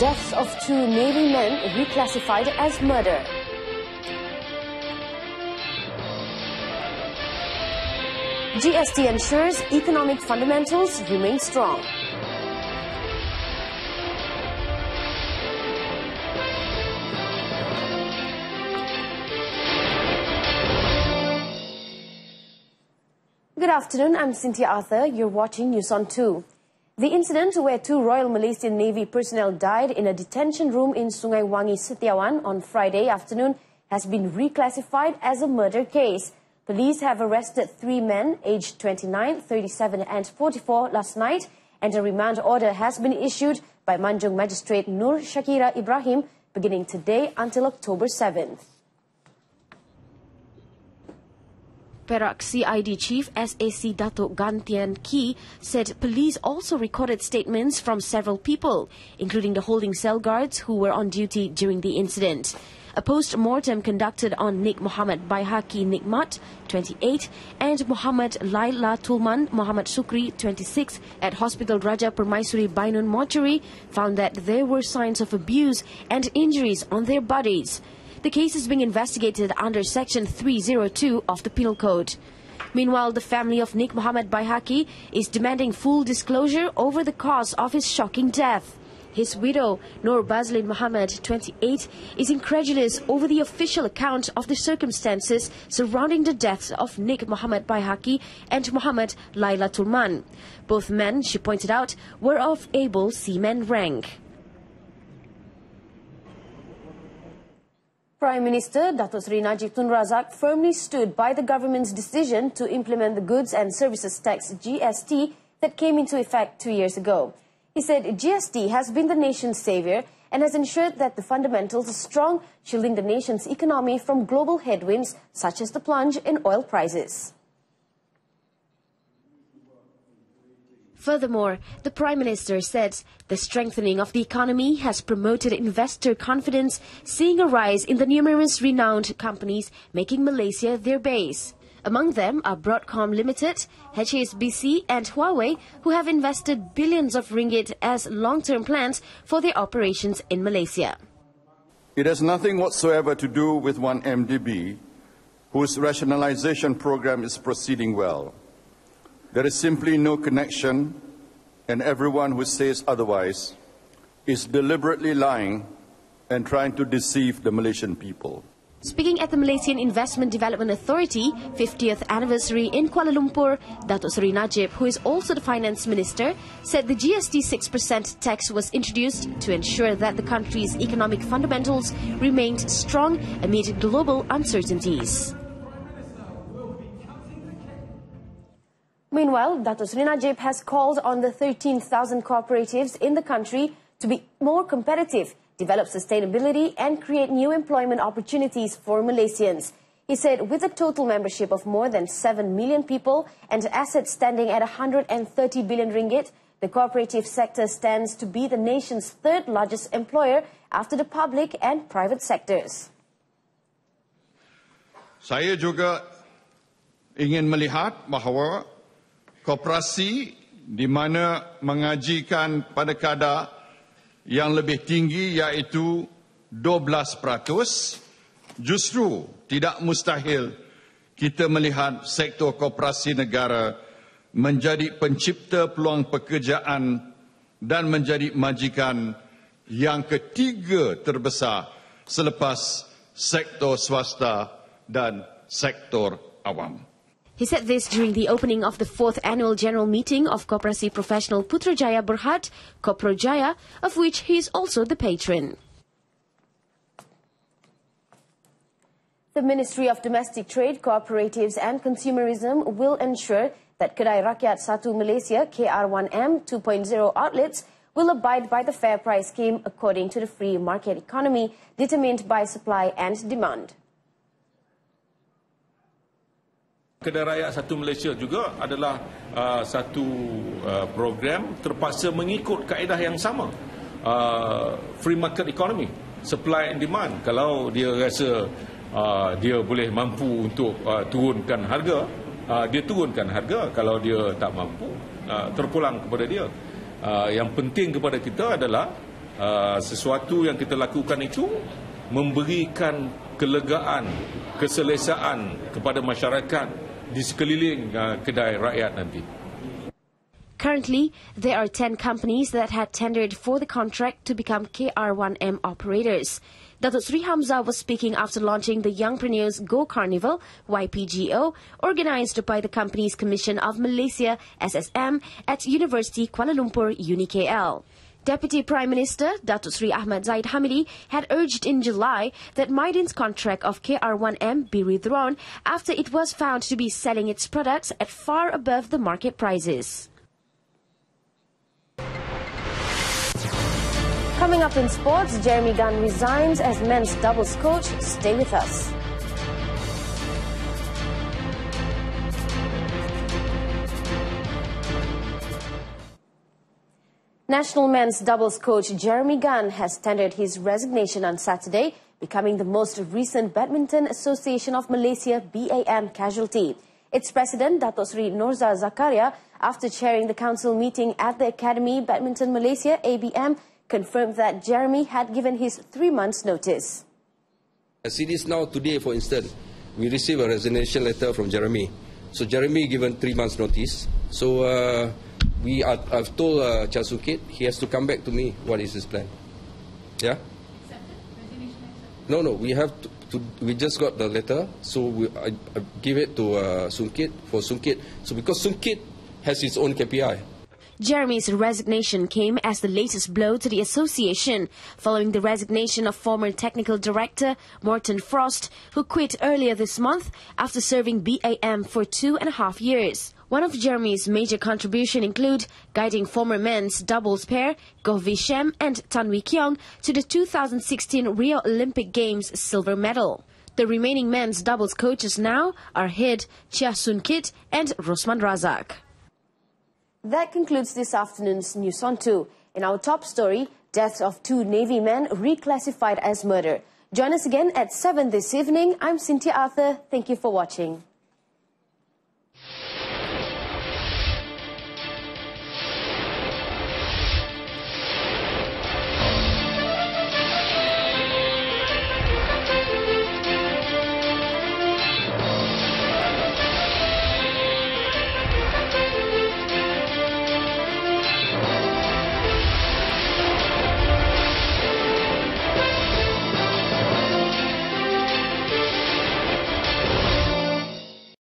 Deaths of 2 Navy men reclassified as murder. GST ensures economic fundamentals remain strong. Good afternoon, I'm Cynthia Arthur. You're watching News on 2. The incident where 2 Royal Malaysian Navy personnel died in a detention room in Sungai Wangi, Setiawan on Friday afternoon has been reclassified as a murder case. Police have arrested 3 men aged 29, 37 and 44 last night, and a remand order has been issued by Manjung Magistrate Nur Shakira Ibrahim beginning today until October 7th. Perak CID Chief SAC Datuk Gunn said police also recorded statements from several people, including the holding cell guards who were on duty during the incident. A post-mortem conducted on Nik Muhammad Baihaki Nikmat, 28, and Muhammad Laila Tulman Muhammad Sukri, 26, at Hospital Raja Permaisuri Bainun Mortuary found that there were signs of abuse and injuries on their bodies. The case is being investigated under Section 302 of the Penal Code. Meanwhile, the family of Nik Muhammad Baihaki is demanding full disclosure over the cause of his shocking death. His widow, Nur Bazlin Muhammad, 28, is incredulous over the official account of the circumstances surrounding the deaths of Nik Muhammad Baihaki and Muhammad Laila Tulman. Both men, she pointed out, were of able seaman rank. Prime Minister Datuk Seri Najib Tun Razak firmly stood by the government's decision to implement the Goods and Services Tax GST that came into effect 2 years ago. He said GST has been the nation's savior and has ensured that the fundamentals are strong, shielding the nation's economy from global headwinds such as the plunge in oil prices. Furthermore, the Prime Minister said the strengthening of the economy has promoted investor confidence, seeing a rise in the numerous renowned companies making Malaysia their base. Among them are Broadcom Limited, HSBC and Huawei, who have invested billions of ringgit as long-term plans for their operations in Malaysia. It has nothing whatsoever to do with one MDB, whose rationalization program is proceeding well. There is simply no connection, and everyone who says otherwise is deliberately lying and trying to deceive the Malaysian people. Speaking at the Malaysian Investment Development Authority 50th anniversary in Kuala Lumpur, Datuk Seri Najib, who is also the Finance Minister, said the GST 6% tax was introduced to ensure that the country's economic fundamentals remained strong amid global uncertainties. Meanwhile, Datuk Seri Najib has called on the 13,000 cooperatives in the country to be more competitive, develop sustainability and create new employment opportunities for Malaysians. He said with a total membership of more than 7 million people and assets standing at 130 billion ringgit, the cooperative sector stands to be the nation's third largest employer after the public and private sectors. Saya juga ingin melihat bahawa koperasi di mana mengajikan pada kadar yang lebih tinggi iaitu 12%, justru tidak mustahil kita melihat sektor koperasi negara menjadi pencipta peluang pekerjaan dan menjadi majikan yang ketiga terbesar selepas sektor swasta dan sektor awam. He said this during the opening of the 4th annual general meeting of Koperasi Profesional Putrajaya Berhad, Koprojaya, of which he is also the patron. The Ministry of Domestic Trade, Cooperatives and Consumerism will ensure that Kedai Rakyat 1 Malaysia KR1M 2.0 outlets will abide by the fair price scheme according to the free market economy determined by supply and demand. Kedai Rakyat 1 Malaysia juga adalah satu program terpaksa mengikut kaedah yang sama. Free market economy, supply and demand. Kalau dia rasa dia boleh mampu untuk turunkan harga, dia turunkan harga. Kalau dia tak mampu, terpulang kepada dia. Yang penting kepada kita adalah Sesuatu yang kita lakukan itu memberikan kelegaan, keselesaan kepada masyarakat di sekeliling kedai rakyat nanti. Currently, there are 10 companies that had tendered for the contract to become KR1M operators. Datuk Sri Hamzah was speaking after launching the Youngpreneurs Go Carnival, YPGO, organised by the Companies Commission of Malaysia, SSM, at University Kuala Lumpur, UniKL. Deputy Prime Minister Datuk Sri Ahmad Zahid Hamidi had urged in July that Mydin's contract of KR1M be withdrawn after it was found to be selling its products at far above the market prices. Coming up in sports, Jeremy Gunn resigns as men's doubles coach. Stay with us. National men's doubles coach Jeremy Gunn has tendered his resignation on Saturday, becoming the most recent Badminton Association of Malaysia BAM casualty. Its president, Datuk Sri Norza Zakaria, after chairing the council meeting at the Academy Badminton Malaysia ABM, confirmed that Jeremy had given his 3 months' notice. As it is now today, for instance, we received a resignation letter from Jeremy. So Jeremy given 3 months' notice. So I've told Chan Soon Kit he has to come back to me. What is his plan? Yeah. No. We have to. We just got the letter, so I give it to Soon Kit for Soon Kit. So because Soon Kit has his own KPI. Jeremy's resignation came as the latest blow to the association, following the resignation of former technical director Morton Frost, who quit earlier this month after serving BAM for 2.5 years. One of Jeremy's major contributions include guiding former men's doubles pair Goh Wee Shem and Tan Wee Kiong to the 2016 Rio Olympic Games silver medal. The remaining men's doubles coaches now are Hid, Chia Soon Kit and Rosman Razak. That concludes this afternoon's News on 2. In our top story, death of 2 Navy men reclassified as murder. Join us again at 7 this evening. I'm Cynthia Arthur. Thank you for watching.